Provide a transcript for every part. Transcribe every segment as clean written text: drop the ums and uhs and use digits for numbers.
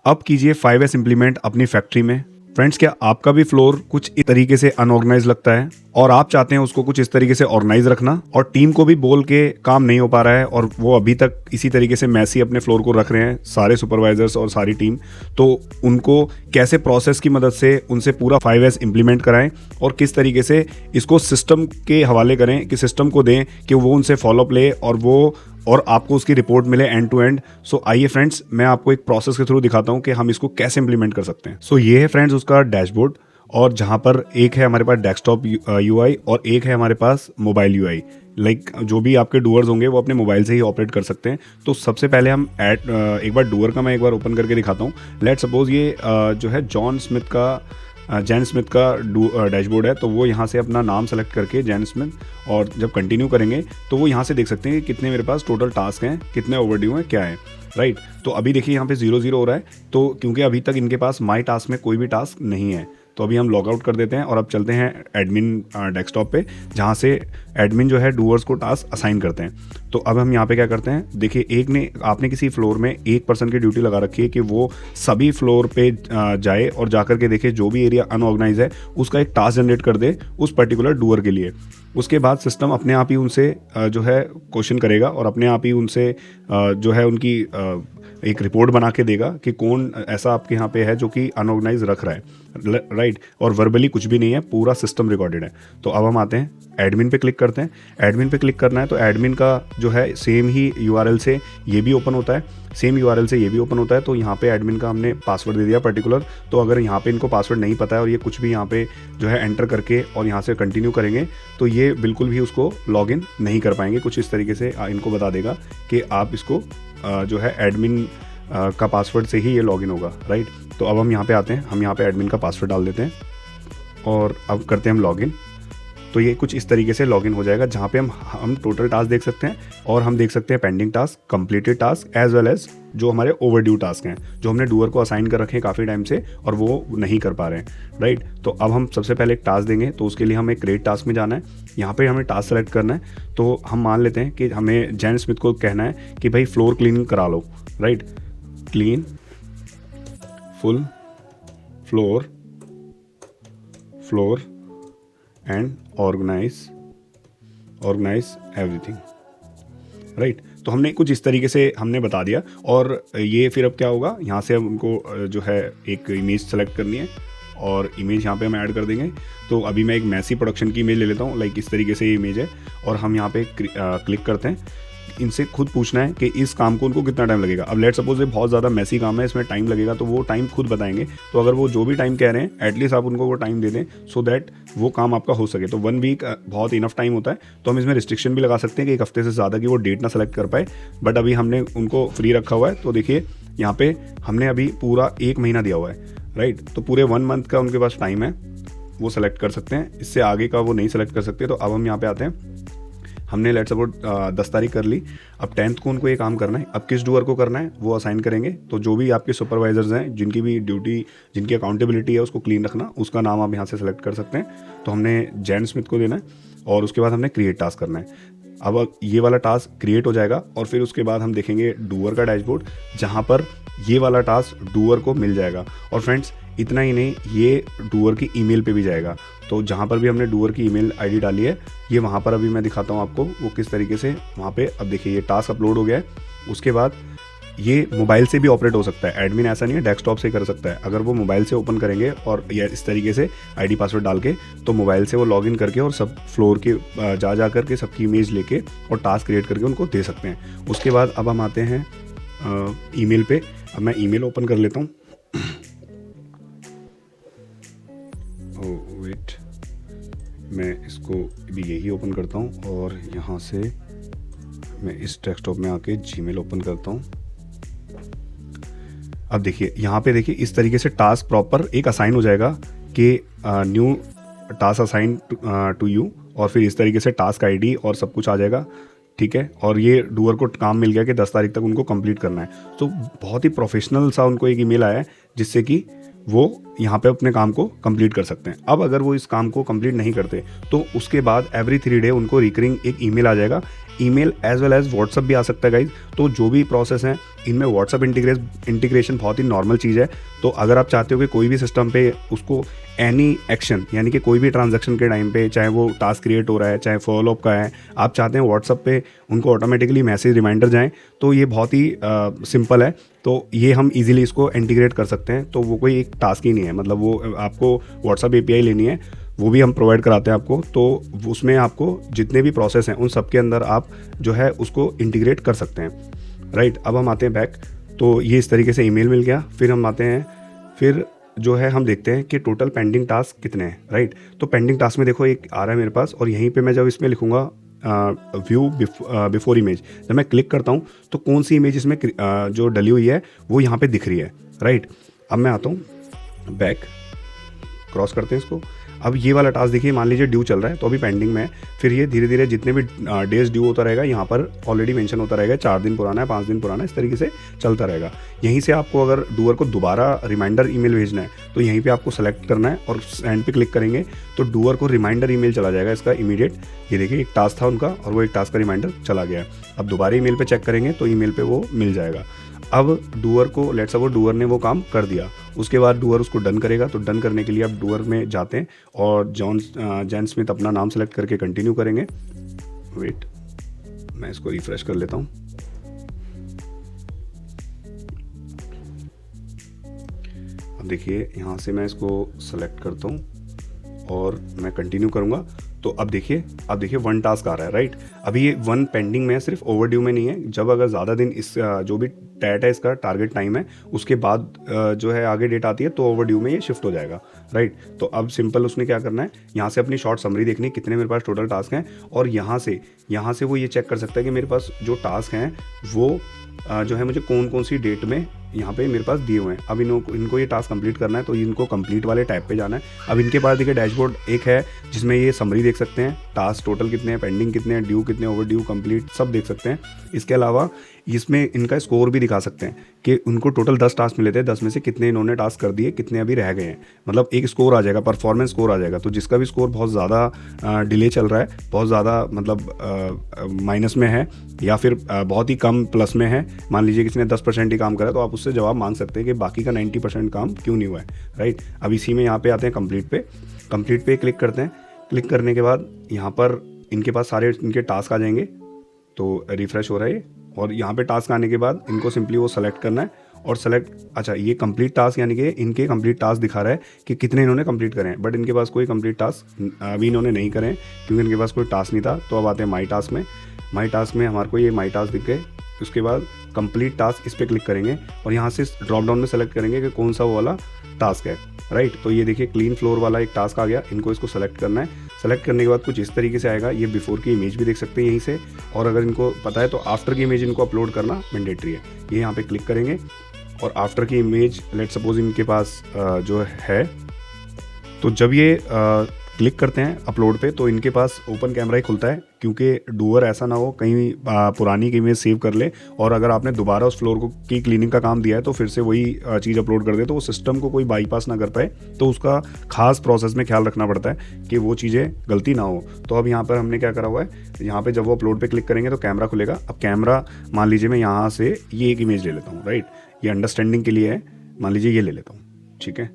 अब कीजिए 5S implement अपनी फैक्ट्री में। फ्रेंड्स, क्या आपका भी फ्लोर कुछ इस तरीके से अनऑर्गेनाइज लगता है और आप चाहते हैं उसको कुछ इस तरीके से ऑर्गेनाइज रखना, और टीम को भी बोल के काम नहीं हो पा रहा है और वो अभी तक इसी तरीके से मैसी अपने फ्लोर को रख रहे हैं, सारे सुपरवाइजर्स और सारी टीम। तो उनको कैसे प्रोसेस की मदद से उनसे पूरा 5S इम्प्लीमेंट कराएं और किस तरीके से इसको सिस्टम के हवाले करें कि सिस्टम को दें कि वो उनसे फॉलोअप ले और आपको उसकी रिपोर्ट मिले एंड टू एंड। सो आइए फ्रेंड्स, मैं आपको एक प्रोसेस के थ्रू दिखाता हूँ कि हम इसको कैसे इंप्लीमेंट कर सकते हैं। सो ये है फ्रेंड्स उसका डैशबोर्ड, और जहाँ पर एक है हमारे पास डेस्कटॉप UI और एक है हमारे पास मोबाइल UI। लाइक जो भी आपके डूअर्स होंगे वो अपने मोबाइल से ही ऑपरेट कर सकते हैं। तो सबसे पहले हम एक बार डूअर का मैं एक बार ओपन करके दिखाता हूँ। लेट्स सपोज ये जो है जैन स्मिथ का डैशबोर्ड है, तो वो यहाँ से अपना नाम सेलेक्ट करके जैन स्मिथ, और जब कंटिन्यू करेंगे तो वो यहाँ से देख सकते हैं कि कितने मेरे पास टोटल टास्क हैं, कितने ओवरड्यू हैं, क्या है, राइट। तो अभी देखिए यहाँ पे 0 हो रहा है, तो क्योंकि अभी तक इनके पास माई टास्क में कोई भी टास्क नहीं है। तो अभी हम लॉग आउट कर देते हैं और अब चलते हैं एडमिन डेस्कटॉप पे, जहाँ से एडमिन जो है डूअर्स को टास्क असाइन करते हैं। तो अब हम यहाँ पे क्या करते हैं, देखिए आपने किसी फ्लोर में एक पर्सन की ड्यूटी लगा रखी है कि वो सभी फ्लोर पे जाए और जाकर के देखे जो भी एरिया अनऑर्गेनाइज है उसका एक टास्क जनरेट कर दे उस पर्टिकुलर डूअर के लिए। उसके बाद सिस्टम अपने आप ही उनसे जो है क्वेश्चन करेगा और अपने आप ही उनसे जो है उनकी एक रिपोर्ट बना के देगा कि कौन ऐसा आपके यहाँ पे है जो कि अनऑर्गेनाइज रख रहा है, राइट। और वर्बली कुछ भी नहीं है, पूरा सिस्टम रिकॉर्डेड है। तो अब हम आते हैं एडमिन पे क्लिक करते हैं। एडमिन पे क्लिक करना है तो एडमिन का जो है सेम ही URL से ये भी ओपन होता है, सेम URL से ये भी ओपन होता है। तो यहाँ पे एडमिन का हमने पासवर्ड दे दिया पर्टिकुलर। तो अगर यहाँ पे इनको पासवर्ड नहीं पता है और ये कुछ भी यहाँ पे जो है एंटर करके और यहाँ से कंटिन्यू करेंगे तो ये बिल्कुल भी उसको लॉगिन नहीं कर पाएंगे। कुछ इस तरीके से इनको बता देगा कि आप इसको जो है एडमिन का पासवर्ड से ही ये लॉगिन होगा, राइट। तो अब हम यहाँ पे आते हैं, हम यहाँ पे एडमिन का पासवर्ड डाल देते हैं और अब करते हैं हम लॉगिन। तो ये कुछ इस तरीके से लॉगिन हो जाएगा, जहाँ पे हम टोटल टास्क देख सकते हैं और हम देख सकते हैं pending task, completed task, as well as जो हमारे ओवरड्यू टास्क हैं जो हमने डूअर को असाइन कर रखे हैं काफ़ी टाइम से और वो नहीं कर पा रहे हैं, राइट। तो अब हम सबसे पहले एक टास्क देंगे, तो उसके लिए हमें क्रिएट टास्क में जाना है। यहाँ पे हमें टास्क सेलेक्ट करना है। तो हम मान लेते हैं कि हमें जैन स्मिथ को कहना है कि भाई फ्लोर क्लीनिंग करा लो, right. Clean full floor and organize everything, right. तो हमने कुछ इस तरीके से हमने बता दिया। और ये फिर अब क्या होगा, यहाँ से हम उनको जो है एक इमेज सेलेक्ट करनी है और इमेज यहाँ पे हम ऐड कर देंगे। तो अभी मैं एक मैसी प्रोडक्शन की इमेज ले लेता हूँ, लाइक इस तरीके से ये इमेज है, और हम यहाँ पे क्लिक करते हैं। इनसे खुद पूछना है कि इस काम को उनको कितना टाइम लगेगा। अब लेट सपोज ये बहुत ज़्यादा मैसी काम है, इसमें टाइम लगेगा, तो वो टाइम खुद बताएंगे। तो अगर वो जो भी टाइम कह रहे हैं एटलीस्ट आप उनको वो टाइम दे दें सो दैट वो काम आपका हो सके। तो 1 वीक बहुत इनफ टाइम होता है। तो हम इसमें रिस्ट्रिक्शन भी लगा सकते हैं कि 1 हफ्ते से ज़्यादा की वो डेट ना सेलेक्ट कर पाए, बट अभी हमने उनको फ्री रखा हुआ है। तो देखिए यहाँ पे हमने अभी पूरा 1 महीना दिया हुआ है, राइट। तो पूरे 1 मंथ का उनके पास टाइम है, वो सेलेक्ट कर सकते हैं, इससे आगे का वो नहीं सेलेक्ट कर सकते। तो अब हम यहाँ पे आते हैं, हमने लेट्स सपोज 10 तारीख कर ली, अब 10th को उनको ये काम करना है। अब किस डूअर को करना है वो असाइन करेंगे। तो जो भी आपके सुपरवाइजर्स हैं जिनकी भी ड्यूटी, जिनकी अकाउंटेबिलिटी है उसको क्लीन रखना, उसका नाम आप यहाँ से सेलेक्ट कर सकते हैं। तो हमने जैन स्मिथ को देना है और उसके बाद हमने क्रिएट टास्क करना है। अब ये वाला टास्क क्रिएट हो जाएगा और फिर उसके बाद हम देखेंगे डूअर का डैशबोर्ड, जहाँ पर ये वाला टास्क डूअर को मिल जाएगा। और फ्रेंड्स इतना ही नहीं, ये डूअर की ईमेल पे भी जाएगा। तो जहाँ पर भी हमने डूअर की ईमेल आईडी डाली है, ये वहाँ पर अभी मैं दिखाता हूँ आपको वो किस तरीके से वहाँ पे। अब देखिए ये टास्क अपलोड हो गया है। उसके बाद ये मोबाइल से भी ऑपरेट हो सकता है, एडमिन ऐसा नहीं है डेस्कटॉप से कर सकता है। अगर वो मोबाइल से ओपन करेंगे और ये इस तरीके से आईडी पासवर्ड डाल के, तो मोबाइल से वो लॉगिन करके और सब फ्लोर के जा करके सबकी इमेज लेके और टास्क क्रिएट करके उनको दे सकते हैं। उसके बाद अब हम आते हैं ईमेल पे। अब मैं ईमेल ओपन कर लेता हूँ। वेट, मैं इसको भी यही ओपन करता हूँ और यहाँ से मैं इस डेस्कटॉप में आके जीमेल ओपन करता हूँ। अब देखिए यहाँ पे देखिए इस तरीके से टास्क प्रॉपर एक असाइन हो जाएगा कि new task assign to you, और फिर इस तरीके से टास्क आईडी और सब कुछ आ जाएगा, ठीक है। और ये डूअर को काम मिल गया कि 10 तारीख तक उनको कंप्लीट करना है। तो बहुत ही प्रोफेशनल सा उनको एक ईमेल आया है जिससे कि वो यहाँ पे अपने काम को कंप्लीट कर सकते हैं। अब अगर वो इस काम को कंप्लीट नहीं करते तो उसके बाद एवरी 3 डे उनको रिकरिंग एक ईमेल आ जाएगा email as well as WhatsApp भी आ सकता है गाइज। तो जो भी प्रोसेस हैं इनमें व्हाट्सअप इंटीग्रेशन बहुत ही नॉर्मल चीज़ है। तो अगर आप चाहते हो कि कोई भी सिस्टम पे उसको एनी एक्शन यानी कि कोई भी ट्रांजैक्शन के टाइम पे, चाहे वो टास्क क्रिएट हो रहा है चाहे फॉलो अप का है, आप चाहते हैं व्हाट्सअप पे उनको ऑटोमेटिकली मैसेज रिमाइंडर जाएँ, तो ये बहुत ही सिंपल है। तो ये हम इजीली इसको इंटीग्रेट कर सकते हैं। तो वो कोई एक टास्क ही नहीं है, मतलब वो आपको व्हाट्सअप API लेनी है, वो भी हम प्रोवाइड कराते हैं आपको। तो उसमें आपको जितने भी प्रोसेस हैं उन सब के अंदर आप जो है उसको इंटीग्रेट कर सकते हैं, राइट। अब हम आते हैं बैक। तो ये इस तरीके से ईमेल मिल गया। फिर हम आते हैं, फिर जो है हम देखते हैं कि टोटल पेंडिंग टास्क कितने हैं, राइट। तो पेंडिंग टास्क में देखो एक आ रहा है मेरे पास, और यहीं पे मैं जब इसमें लिखूंगा व्यू बिफोर इमेज, जब मैं क्लिक करता हूँ तो कौन सी इमेज इसमें जो डली हुई है वो यहाँ पे दिख रही है, राइट। अब मैं आता हूँ बैक, क्रॉस करते हैं इसको। अब ये वाला टास्क देखिए, मान लीजिए ड्यू चल रहा है तो अभी पेंडिंग में है। फिर ये धीरे धीरे जितने भी डेज ड्यू होता रहेगा यहाँ पर ऑलरेडी मेंशन होता रहेगा, 4 दिन पुराना है, 5 दिन पुराना है, इस तरीके से चलता रहेगा। यहीं से आपको अगर डूअर को दोबारा रिमाइंडर ईमेल भेजना है तो यहीं पे आपको सेलेक्ट करना है और सेंड पे क्लिक करेंगे तो डूअर को रिमाइंडर ईमेल चला जाएगा इसका इमीडिएट। ये देखिए एक टास्क था उनका और वो एक टास्क का रिमाइंडर चला गया। अब दोबारा ईमेल पे चेक करेंगे तो ईमेल पे वो मिल जाएगा। अब डूअर को लेट्स सपोज डूअर ने वो काम कर दिया, उसके बाद डूअर उसको डन करेगा। तो डन करने के लिए आप डूअर में जाते हैं और जॉन स्मिथ अपना नाम सेलेक्ट करके कंटिन्यू करेंगे। वेट, मैं इसको रिफ्रेश कर लेता हूँ। अब देखिए यहाँ से मैं इसको सेलेक्ट करता हूँ और मैं कंटिन्यू करूँगा। तो अब देखिए 1 टास्क आ रहा है, राइट। अभी ये 1 पेंडिंग में है, सिर्फ ओवरड्यू में नहीं है। जब अगर ज़्यादा दिन इस जो भी टैट है इसका टारगेट टाइम है उसके बाद जो है आगे डेट आती है तो ओवरड्यू में ये शिफ्ट हो जाएगा, राइट। तो अब सिंपल उसने क्या करना है, यहाँ से अपनी शॉर्ट समरी देखनी कितने मेरे पास टोटल टास्क हैं, और यहाँ से वो ये चेक कर सकता है कि मेरे पास जो टास्क हैं वो जो है मुझे कौन कौन सी डेट में यहाँ पे मेरे पास दिए हुए हैं। अब इनको ये टास्क कंप्लीट करना है तो इनको कंप्लीट वाले टैब पे जाना है। अब इनके पास देखिए डैशबोर्ड एक है जिसमें ये समरी देख सकते हैं, टास्क टोटल कितने हैं, पेंडिंग कितने हैं, ड्यू कितने, ओवर ड्यू, कंप्लीट, सब देख सकते हैं। इसके अलावा इसमें इनका स्कोर भी दिखा सकते हैं कि उनको टोटल 10 टास्क मिले थे, 10 में से कितने इन्होंने टास्क कर दिए, कितने अभी रह गए हैं। मतलब एक स्कोर आ जाएगा, परफॉर्मेंस स्कोर आ जाएगा। तो जिसका भी स्कोर बहुत ज़्यादा डिले चल रहा है, बहुत ज़्यादा मतलब माइनस में है या फिर बहुत ही कम प्लस में है, मान लीजिए किसी ने 10% ही काम करा, तो आप उससे जवाब मांग सकते हैं कि बाकी का 90% काम क्यों नहीं हुआ है, राइट। अब इसी में यहाँ पे आते हैं कंप्लीट पे क्लिक करते हैं। क्लिक करने के बाद यहाँ पर इनके पास सारे इनके टास्क आ जाएंगे। तो रिफ्रेश हो रहा है और यहाँ पे टास्क आने के बाद इनको सिंपली वो सेलेक्ट करना है और अच्छा ये कंप्लीट टास्क यानी कि इनके कंप्लीट टास्क दिखा रहा है कि कितने इन्होंने कंप्लीट करे हैं, बट इनके पास कोई कंप्लीट टास्क अभी इन्होंने नहीं करे हैं क्योंकि इनके पास कोई टास्क नहीं था। तो अब आते हैं माई टास्क में हमारे को ये माई टास्क दिख गए। उसके बाद कंप्लीट टास्क इस पर क्लिक करेंगे और यहाँ से ड्रॉप डाउन में सेलेक्ट करेंगे कि कौन सा वो वाला टास्क है, राइट। तो ये देखिए क्लीन फ्लोर वाला एक टास्क आ गया, इसको सेलेक्ट करना है। सेलेक्ट करने के बाद कुछ इस तरीके से आएगा। ये बिफोर की इमेज भी देख सकते हैं यहीं से, और अगर इनको पता है तो आफ्टर की इमेज इनको अपलोड करना मैंडेटरी है। ये यहाँ पे क्लिक करेंगे और आफ्टर की इमेज लेट सपोज इनके पास जो है, तो जब ये क्लिक करते हैं अपलोड पे तो इनके पास ओपन कैमरा ही खुलता है, क्योंकि डूअर ऐसा ना हो कहीं पुरानी की इमेज सेव कर ले और अगर आपने दोबारा उस फ्लोर को की क्लीनिंग का काम दिया है तो फिर से वही चीज़ अपलोड कर दे तो वो सिस्टम को कोई बाईपास ना कर पाए। तो उसका खास प्रोसेस में ख्याल रखना पड़ता है कि वो चीज़ें गलती ना हो। तो अब यहाँ पर हमने क्या करा हुआ है, यहाँ पर जब वो अपलोड पर क्लिक करेंगे तो कैमरा खुलेगा। अब कैमरा मान लीजिए मैं यहाँ से ये एक इमेज ले लेता हूँ, राइट। ये अंडरस्टैंडिंग के लिए है, मान लीजिए ये ले लेता हूँ, ठीक है।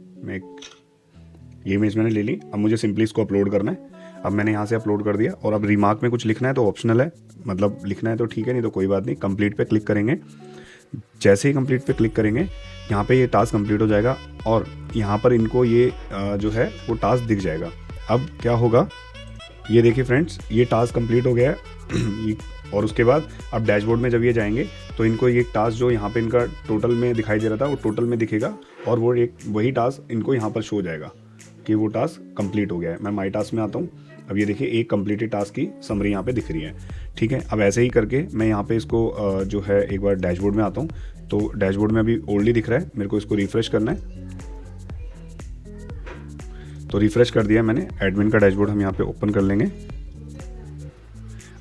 ये इमेज मैंने ले ली। अब मुझे सिंपली इसको अपलोड करना है। अब मैंने यहाँ से अपलोड कर दिया और अब रिमार्क में कुछ लिखना है तो ऑप्शनल है, मतलब लिखना है तो ठीक है, नहीं तो कोई बात नहीं। कंप्लीट पे क्लिक करेंगे। जैसे ही कंप्लीट पे क्लिक करेंगे यहाँ पे ये टास्क कंप्लीट हो जाएगा और यहाँ पर इनको ये जो है वो टास्क दिख जाएगा। अब क्या होगा, ये देखिए फ्रेंड्स, ये टास्क कंप्लीट हो गया है। और उसके बाद अब डैशबोर्ड में जब ये जाएंगे तो इनको ये टास्क जो यहाँ पे इनका टोटल में दिखाई दे रहा था वो टोटल में दिखेगा और वो एक वही टास्क इनको यहाँ पर शो हो जाएगा कि वो टास्क कंप्लीट हो गया है। मैं माई टास्क में आता हूँ। अब ये देखिए एक कंप्लीटेड टास्क की समरी यहाँ पे दिख रही है, ठीक है। अब ऐसे ही करके मैं यहाँ पे इसको जो है एक बार डैशबोर्ड में आता हूँ। तो डैशबोर्ड में अभी ओल्डली दिख रहा है, मेरे को इसको रिफ्रेश करना है। तो रिफ्रेश कर दिया मैंने। एडमिन का डैशबोर्ड हम यहाँ पे ओपन कर लेंगे।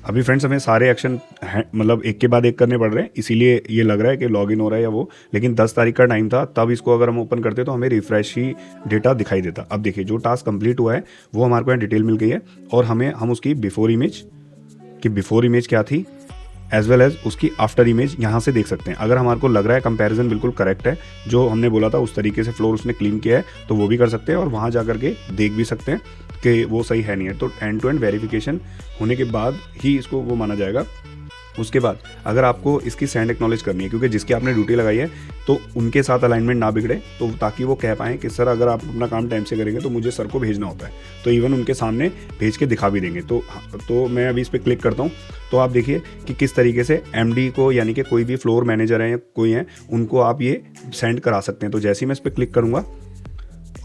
अभी फ्रेंड्स हमें सारे एक्शन मतलब एक के बाद एक करने पड़ रहे हैं, इसीलिए ये लग रहा है कि लॉगिन हो रहा है या वो, लेकिन 10 तारीख का टाइम था तब इसको अगर हम ओपन करते तो हमें रिफ्रेश ही डेटा दिखाई देता। अब देखिए जो टास्क कंप्लीट हुआ है वो हमारे को यहाँ डिटेल मिल गई है और हम उसकी बिफोर इमेज कि बिफोर इमेज क्या थी एज वेल एज उसकी आफ्टर इमेज यहाँ से देख सकते हैं। अगर हमारे को लग रहा है कंपैरिजन बिल्कुल करेक्ट है, जो हमने बोला था उस तरीके से फ्लोर उसने क्लीन किया है, तो वो भी कर सकते हैं और वहाँ जा करके देख भी सकते हैं कि वो सही है नहीं है। तो एंड टू एंड वेरिफिकेशन होने के बाद ही इसको वो माना जाएगा। उसके बाद अगर आपको इसकी सैंड एक्नॉलेज करनी है, क्योंकि जिसकी आपने ड्यूटी लगाई है तो उनके साथ अलाइनमेंट ना बिगड़े, तो ताकि वो कह पाएँ कि सर अगर आप अपना काम टाइम से करेंगे तो मुझे सर को भेजना होता है, तो इवन उनके सामने भेज के दिखा भी देंगे। तो मैं अभी इस पर क्लिक करता हूँ, तो आप देखिए कि किस तरीके से एमडी को, यानी कि कोई भी फ्लोर मैनेजर है या कोई है, उनको आप ये सेंड करा सकते हैं। तो जैसे ही मैं इस पर क्लिक करूँगा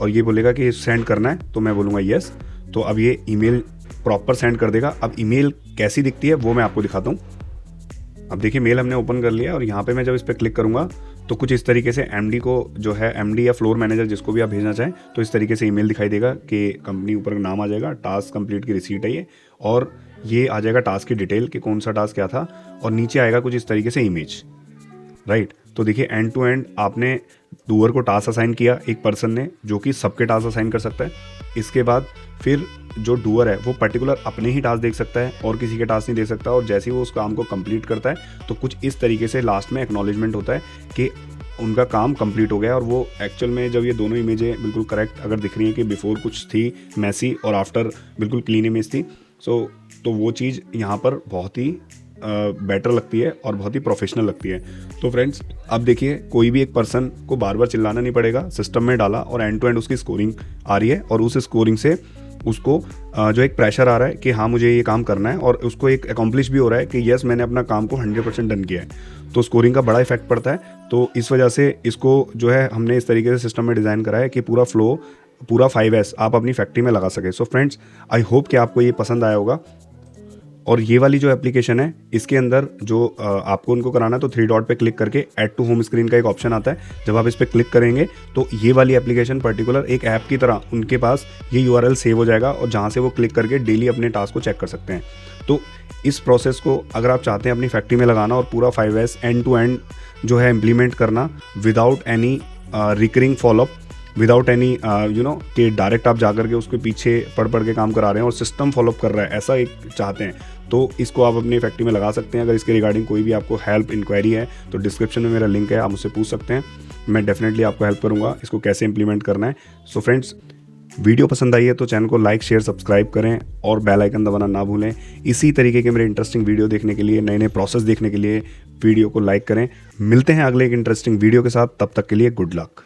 और ये बोलेगा कि सेंड करना है, तो मैं बोलूँगा येस, तो अब ये ईमेल प्रॉपर सेंड कर देगा। अब ईमेल कैसी दिखती है वो मैं आपको दिखाता हूँ। अब देखिए मेल हमने ओपन कर लिया और यहाँ पे मैं जब इस पर क्लिक करूँगा तो कुछ इस तरीके से एमडी को, जो है एमडी या फ्लोर मैनेजर जिसको भी आप भेजना चाहें, तो इस तरीके से ईमेल दिखाई देगा कि कंपनी ऊपर का नाम आ जाएगा, टास्क कंप्लीट की रिसीट है ये, और ये आ जाएगा टास्क की डिटेल कि कौन सा टास्क क्या था, और नीचे आएगा कुछ इस तरीके से इमेज, राइट। तो देखिए एंड टू एंड आपने डूअर को टास्क असाइन किया एक पर्सन ने, जो कि सबके टास्क असाइन कर सकता है। इसके बाद फिर जो डूअर है वो पर्टिकुलर अपने ही टास्क देख सकता है और किसी के टास्क नहीं देख सकता, और जैसे ही वो उस काम को कंप्लीट करता है तो कुछ इस तरीके से लास्ट में एक्नॉलेजमेंट होता है कि उनका काम कंप्लीट हो गया। और वो एक्चुअल में जब ये दोनों इमेजें बिल्कुल करेक्ट अगर दिख रही हैं कि बिफोर कुछ थी मैसी और आफ्टर बिल्कुल क्लीन इमेज थी, तो वो चीज़ यहाँ पर बहुत ही बेटर लगती है और बहुत ही प्रोफेशनल लगती है। तो फ्रेंड्स अब देखिए कोई भी एक पर्सन को बार बार चिल्लाना नहीं पड़ेगा, सिस्टम में डाला और एंड टू एंड उसकी स्कोरिंग आ रही है, और उस स्कोरिंग से उसको जो एक प्रेशर आ रहा है कि हाँ मुझे ये काम करना है, और उसको एक अकम्प्लिश भी हो रहा है कि यस मैंने अपना काम को 100% डन किया है। तो स्कोरिंग का बड़ा इफेक्ट पड़ता है। तो इस वजह से इसको जो है हमने इस तरीके से सिस्टम में डिज़ाइन करा है कि पूरा फ्लो, पूरा 5S आप अपनी फैक्ट्री में लगा सके। सो फ्रेंड्स आई होप कि आपको ये पसंद आया होगा। और ये वाली जो एप्लीकेशन है इसके अंदर जो आपको उनको कराना है, तो 3 डॉट पे क्लिक करके ऐड टू होम स्क्रीन का एक ऑप्शन आता है। जब आप इस पर क्लिक करेंगे तो ये वाली एप्लीकेशन पर्टिकुलर एक ऐप की तरह उनके पास ये URL सेव हो जाएगा, और जहाँ से वो क्लिक करके डेली अपने टास्क को चेक कर सकते हैं। तो इस प्रोसेस को अगर आप चाहते हैं अपनी फैक्ट्री में लगाना और पूरा 5S एंड टू एंड जो है इम्प्लीमेंट करना without any recurring follow up, without any कि डायरेक्ट आप जाकर के उसके पीछे पढ़ के काम करा रहे हैं और सिस्टम फॉलोअप कर रहा है, ऐसा एक चाहते हैं, तो इसको आप अपनी फैक्ट्री में लगा सकते हैं। अगर इसके रिगार्डिंग कोई भी आपको हेल्प इंक्वायरी है तो डिस्क्रिप्शन में मेरा लिंक है, आप मुझसे पूछ सकते हैं, मैं डेफिनेटली आपको हेल्प करूँगा इसको कैसे इंप्लीमेंट करना है। सो फ्रेंड्स वीडियो पसंद आई है तो चैनल को लाइक शेयर सब्सक्राइब करें और बेल आइकन दबाना ना भूलें। इसी तरीके के मेरे इंटरेस्टिंग वीडियो देखने के लिए, नए नए प्रोसेस देखने के लिए वीडियो को लाइक करें। मिलते हैं अगले एक इंटरेस्टिंग वीडियो के साथ, तब तक के लिए गुड लक।